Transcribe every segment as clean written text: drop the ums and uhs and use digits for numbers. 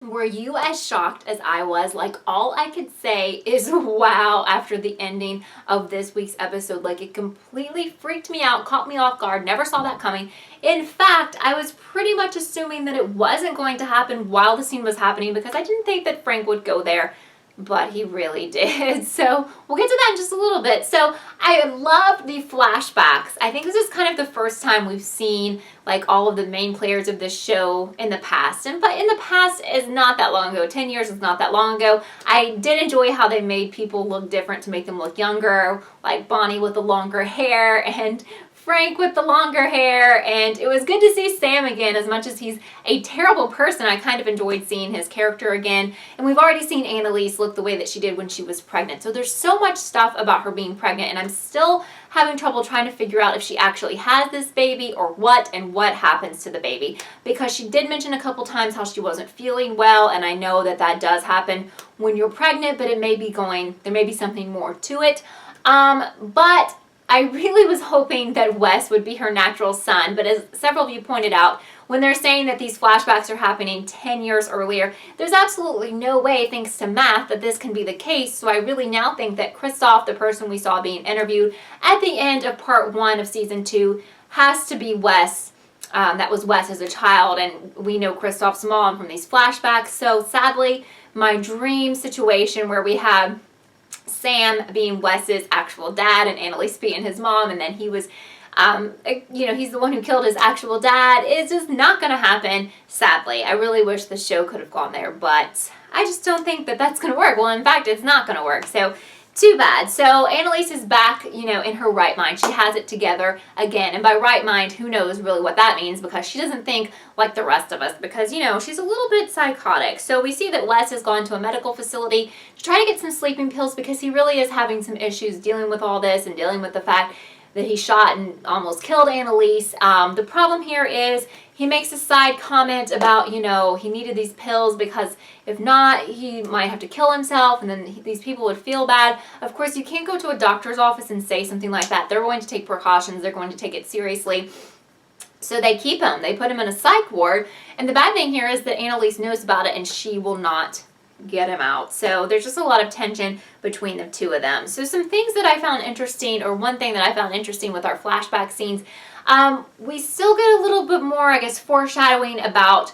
Were you as shocked as I was? Like, all I could say is wow after the ending of this week's episode. Like, it completely freaked me out, caught me off guard, never saw that coming. In fact, I was pretty much assuming that it wasn't going to happen while the scene was happening because I didn't think that Frank would go there. But he really did. So we'll get to that in just a little bit. So I love the flashbacks. I think this is kind of the first time we've seen like all of the main players of this show in the past. But in the past is not that long ago. 10 years is not that long ago. I did enjoy how they made people look different to make them look younger, like Bonnie with the longer hair and Frank with the longer hair, and it was good to see Sam again. As much as he's a terrible person, I kind of enjoyed seeing his character again. And we've already seen Annalise look the way that she did when she was pregnant. So there's so much stuff about her being pregnant, and I'm still having trouble trying to figure out if she actually has this baby or what, and what happens to the baby. Because she did mention a couple times how she wasn't feeling well, and I know that that does happen when you're pregnant, but it may be there may be something more to it. But I really was hoping that Wes would be her natural son, but as several of you pointed out, when they're saying that these flashbacks are happening 10 years earlier, there's absolutely no way, thanks to math, that this can be the case. So I really now think that Kristoff, the person we saw being interviewed at the end of part 1 of season 2, has to be Wes. That was Wes as a child, and we know Kristoff's mom from these flashbacks. So sadly, my dream situation where we have Sam being Wes's actual dad and Annalise being his mom, and then he was, he's the one who killed his actual dad, is just not going to happen, sadly. I really wish the show could have gone there, but I just don't think that that's going to work. Well, in fact, it's not going to work, so too bad. So Annalise is back, in her right mind. She has it together again. And by right mind, who knows really what that means, because she doesn't think like the rest of us, because, she's a little bit psychotic. So we see that Wes has gone to a medical facility to try to get some sleeping pills because he really is having some issues dealing with all this and dealing with the fact that he shot and almost killed Annalise. The problem here is he makes a side comment about, he needed these pills because if not, he might have to kill himself, and then these people would feel bad. Of course, you can't go to a doctor's office and say something like that. They're going to take precautions. They're going to take it seriously. So they keep him. They put him in a psych ward. And the bad thing here is that Annalise knows about it, and she will not get him out. So there's just a lot of tension between the two of them. So some things that I found interesting, or one thing that I found interesting with our flashback scenes, we still get a little bit more, I guess, foreshadowing about,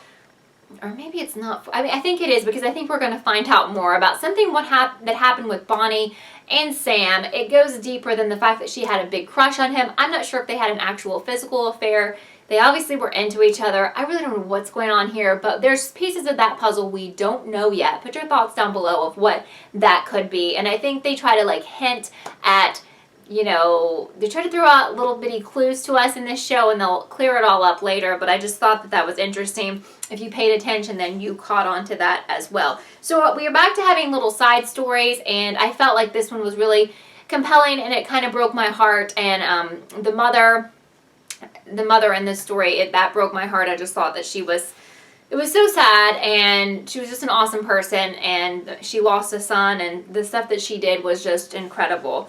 or maybe it's not, I think it is, because I think we're going to find out more about something that happened with Bonnie and Sam. It goes deeper than the fact that she had a big crush on him. I'm not sure if they had an actual physical affair. They obviously were into each other. I really don't know what's going on here, but there's pieces of that puzzle we don't know yet. Put your thoughts down below of what that could be. And I think they try to hint at, they try to throw out little bitty clues to us in this show, and they'll clear it all up later. But I just thought that that was interesting. If you paid attention, then you caught on to that as well. So we are back to having little side stories, and I felt like this one was really compelling, and it kind of broke my heart. And the mother in this story, that broke my heart. I just thought that it was so sad, and she was just an awesome person, and she lost a son, and the stuff that she did was just incredible.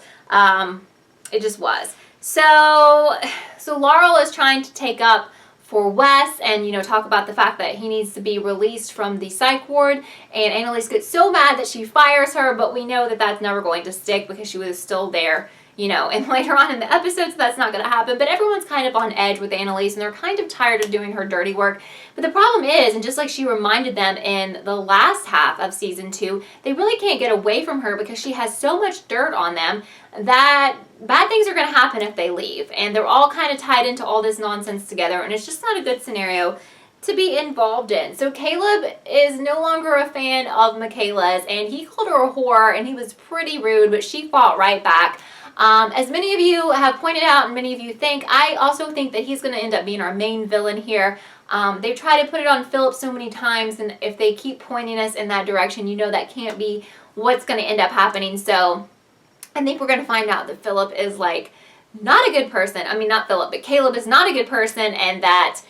It just was. So Laurel is trying to take up for Wes and, talk about the fact that he needs to be released from the psych ward, and Annalise gets so mad that she fires her, but we know that that's never going to stick because she was still there, and later on in the episode, so that's not going to happen. But everyone's kind of on edge with Annalise, and they're kind of tired of doing her dirty work. But the problem is, and just like she reminded them in the last half of season 2, they really can't get away from her because she has so much dirt on them that bad things are going to happen if they leave. And they're all kind of tied into all this nonsense together, and it's just not a good scenario to be involved in. So Caleb is no longer a fan of Michaela's, and he called her a whore, and he was pretty rude, but she fought right back. As many of you have pointed out, and many of you think, I also think that he's going to end up being our main villain here. They try to put it on Philip so many times, and if they keep pointing us in that direction, that can't be what's going to end up happening. So I think we're going to find out that Philip is not a good person. I mean, not Philip, but Caleb is not a good person, and that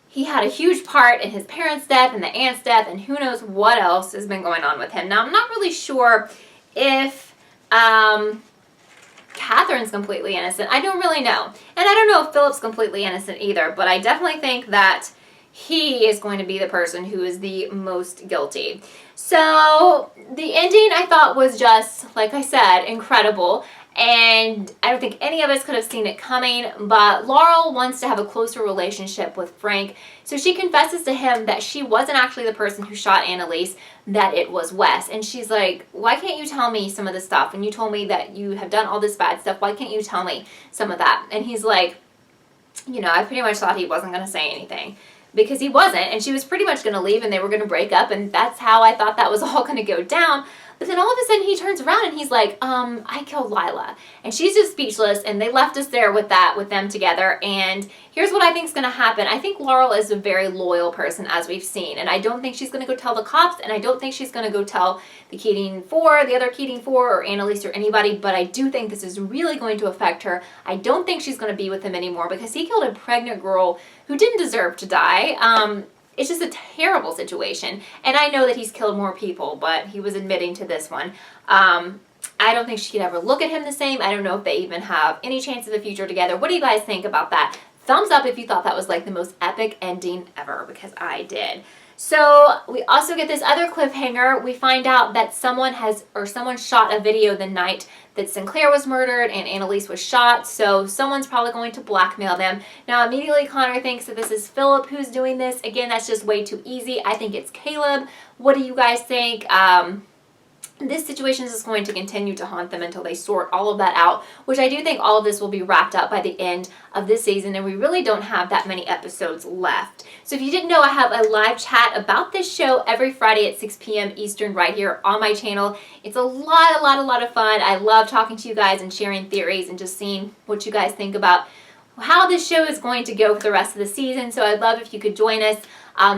he had a huge part in his parents' death and the aunt's death, and who knows what else has been going on with him. Now, I'm not really sure if Catherine's completely innocent. I don't really know. And I don't know if Philip's completely innocent either, but I definitely think that he is going to be the person who is the most guilty. So the ending I thought was just, like I said, incredible. And I don't think any of us could have seen it coming, but Laurel wants to have a closer relationship with Frank. So she confesses to him that she wasn't actually the person who shot Annalise, that it was Wes. And she's like, why can't you tell me some of this stuff? And you told me that you have done all this bad stuff. Why can't you tell me some of that? And he's like, you know, I pretty much thought he wasn't going to say anything. Because he wasn't, and she was pretty much going to leave and they were going to break up, and that's how I thought that was all going to go down. But then all of a sudden he turns around and he's like, I killed Lila. And she's just speechless, and they left us there with them together. And here's what I think is going to happen. I think Laurel is a very loyal person, as we've seen, and I don't think she's going to go tell the cops, and I don't think she's going to go tell the other Keating 4, or Annalise, or anybody, but I do think this is really going to affect her. I don't think she's going to be with him anymore because he killed a pregnant girl who didn't deserve to die. It's just a terrible situation. And I know that he's killed more people, but he was admitting to this one. I don't think she could ever look at him the same. I don't know if they even have any chance of the future together. What do you guys think about that? Thumbs up if you thought that was like the most epic ending ever, because I did. So we also get this other cliffhanger. We find out that someone shot a video the night that Sinclair was murdered and Annalise was shot. So someone's probably going to blackmail them. Now immediately Connor thinks that this is Philip who's doing this. Again, that's just way too easy. I think it's Caleb. What do you guys think? This situation is just going to continue to haunt them until they sort all of that out, which I do think all of this will be wrapped up by the end of this season, and we really don't have that many episodes left. So if you didn't know, I have a live chat about this show every Friday at 6 p.m. Eastern right here on my channel. It's a lot of fun. I love talking to you guys and sharing theories and just seeing what you guys think about how this show is going to go for the rest of the season. So I'd love if you could join us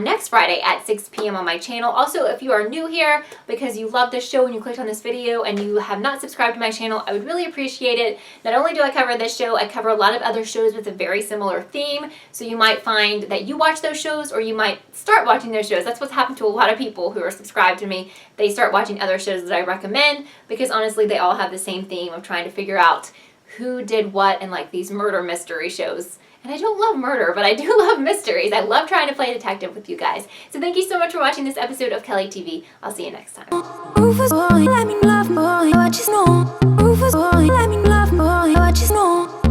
next Friday at 6 p.m. on my channel. Also, if you are new here because you love this show and you clicked on this video and you have not subscribed to my channel, I would really appreciate it. Not only do I cover this show, I cover a lot of other shows with a very similar theme. So you might find that you watch those shows, or you might start watching those shows. That's what's happened to a lot of people who are subscribed to me. They start watching other shows that I recommend because honestly, they all have the same theme of trying to figure out who did what in like these murder mystery shows. And I don't love murder, but I do love mysteries. I love trying to play detective with you guys. So thank you so much for watching this episode of Kellie TV. I'll see you next time. Rufus boy, let me love boy, what you know. Rufus boy, let me love boy, what you know.